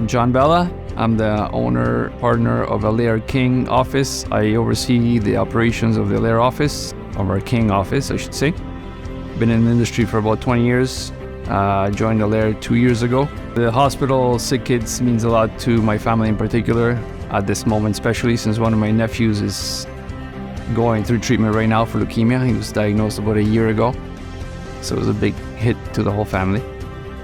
I'm John Bella. I'm the owner, partner of Alair King office. I oversee the operations of the Alair office, of our King office, I should say. Been in the industry for about 20 years. Joined Alair 2 years ago. The hospital, SickKids, means a lot to my family in particular, at this moment especially, since one of my nephews is going through treatment right now for leukemia. He was diagnosed about a year ago, so it was a big hit to the whole family.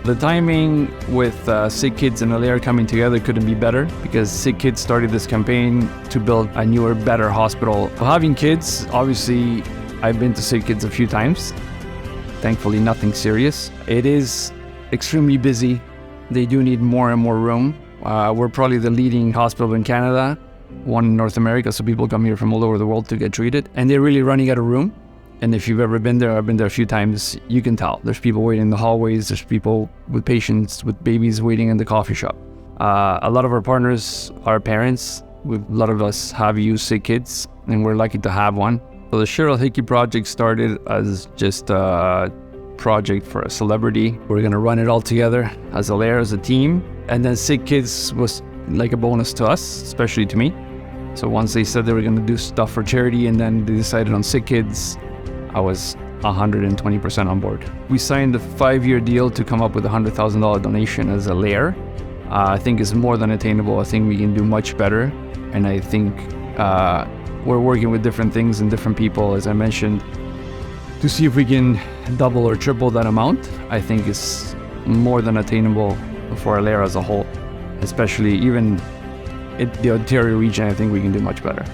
The timing with SickKids and Alair coming together couldn't be better, because SickKids started this campaign to build a newer, better hospital. Having kids, obviously, I've been to SickKids a few times. Thankfully, nothing serious. It is extremely busy. They do need more and more room. We're probably the leading hospital in Canada, one in North America, so people come here from all over the world to get treated. And they're really running out of room. And if you've ever been there, I've been there a few times, you can tell. There's people waiting in the hallways, there's people with patients, with babies waiting in the coffee shop. A lot of our partners are parents. A lot of us have used SickKids, and we're lucky to have one. So the Cheryl Hickey project started as just a project for a celebrity. We're gonna run it all together as Alair, as a team. And then SickKids was like a bonus to us, especially to me. So once they said they were gonna do stuff for charity, and then they decided on SickKids, I was 120% on board. We signed a 5-year deal to come up with a $100,000 donation as Alair. I think it's more than attainable. I think we can do much better. And I think we're working with different things and different people, as I mentioned, to see if we can double or triple that amount. I think it's more than attainable for Alair as a whole, especially even in the Ontario region. I think we can do much better.